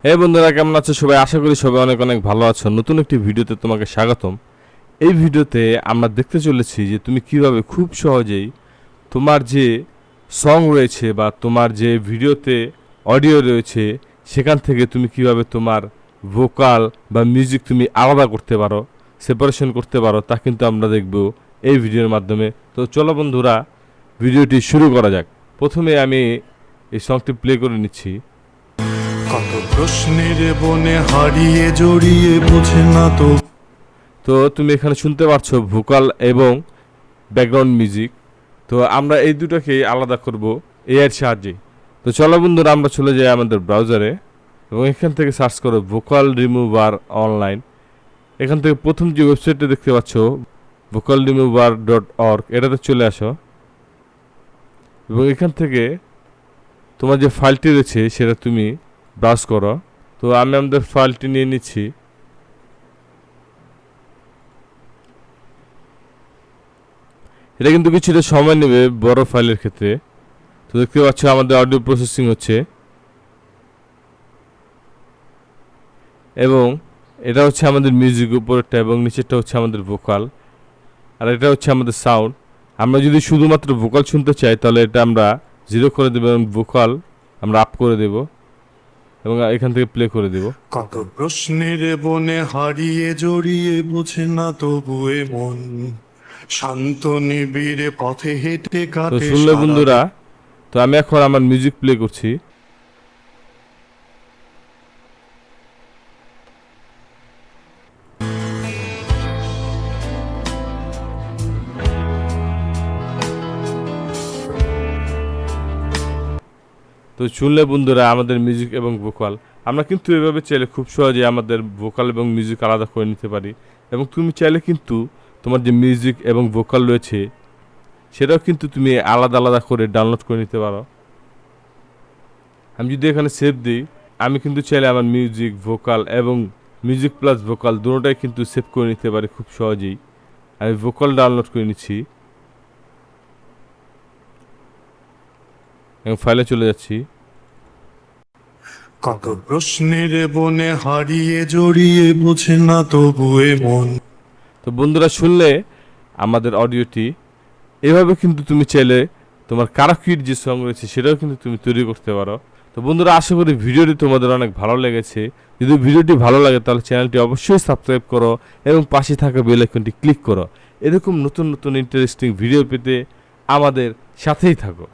হে বন্ধুরা, কেমন আছো সবাই? আশা করি সবাই অনেক অনেক ভালো আছো। নতুন একটি ভিডিওতে তোমাকে স্বাগতম। এই ভিডিওতে আমরা দেখতে চলেছি যে তুমি কিভাবে খুব সহজেই তোমার যে সং রয়েছে বা তোমার যে ভিডিওতে অডিও রয়েছে সেখান থেকে তুমি কিভাবে তোমার ভোকাল বা মিউজিক তুমি আলাদা করতে পারো, সেপারেশন করতে পারো, তা কিন্তু আমরা দেখব এই ভিডিওর মাধ্যমে। তো চলো বন্ধুরা, ভিডিওটি শুরু করা যাক। প্রথমে আমি এই সংটি প্লে করে নিচ্ছি। কত প্রশ্নের বনে হারিয়ে জড়িয়ে বোঝে না তো তুমি এখানে শুনতে পারছো ভোকাল এবং ব্যাকগ্রাউন্ড মিউজিক। তো আমরা এই দুটোকেই আলাদা করব এআইয়ের সাহায্যে। তো চলো বন্ধুরা, আমরা চলে যাই আমাদের ব্রাউজারে এবং এখান থেকে সার্চ করো ভোকাল রিমুভার অনলাইন। এখান থেকে প্রথম যে ওয়েবসাইটটা দেখতে পাচ্ছ vocalremover.org, এটাতে চলে আসো এবং এখান থেকে তোমার যে ফাইলটি রয়েছে সেটা তুমি ব্রাউজ করো। তো আমি আমাদের ফাইলটি নিয়ে নিচ্ছি। এটা কিন্তু কিছুটা সময় নেবে বড় ফাইলের ক্ষেত্রে। তো দেখতে পাচ্ছ আমাদের অডিও প্রসেসিং হচ্ছে এবং এটা হচ্ছে আমাদের মিউজিক, উপরেরটা এবং নিচেরটা হচ্ছে আমাদের ভোকাল, আর এটা হচ্ছে আমাদের সাউন্ড। আমরা যদি শুধুমাত্র ভোকাল শুনতে চাই তাহলে এটা আমরা 0 করে দেবো এবং ভোকাল আমরা আপ করে দেব এবং এখান থেকে প্লে করে দেব। কত প্রশ্নের বনে হারিয়ে জড়িয়ে বোঝে না তবুয়ে মন শান্ত নিবিড়ে পথে হেঁটে তো কাটে শুনলে বন্ধুরা, তো আমি এখন আমার মিউজিক প্লে করছি। তো শুনলে বন্ধুরা আমাদের মিউজিক এবং ভোকাল, আমরা কিন্তু এভাবে চাইলে খুব সহজে আমাদের ভোকাল এবং মিউজিক আলাদা করে নিতে পারি। এবং তুমি চাইলে কিন্তু তোমার যে মিউজিক এবং ভোকাল রয়েছে সেটাও কিন্তু তুমি আলাদা আলাদা করে ডাউনলোড করে নিতে পারো। আমি যদি এখানে সেভ দিই, আমি কিন্তু চাইলে আমার মিউজিক, ভোকাল এবং মিউজিক প্লাস ভোকাল দুটোটাই কিন্তু সেভ করে নিতে পারি খুব সহজেই। আমি ভোকাল ডাউনলোড করে নিচ্ছি এবং ফাইলে চলে যাচ্ছি। কত প্রশ্নের বনে হারিয়ে জড়িয়ে বোঝে না তবুয়ে মন। তো বন্ধুরা, শুনলে আমাদের অডিওটি, এভাবে কিন্তু তুমি চাইলে তোমার কারাকির যে সং রয়েছে সেটাও কিন্তু তুমি তৈরি করতে পারো। তো বন্ধুরা, আশা করি ভিডিওটি তোমাদের অনেক ভালো লেগেছে। যদি ভিডিওটি ভালো লাগে তাহলে চ্যানেলটি অবশ্যই সাবস্ক্রাইব করো এবং পাশে থাকা বেল আইকনটি ক্লিক করো। এরকম নতুন নতুন ইন্টারেস্টিং ভিডিও পেতে আমাদের সাথেই থাকো।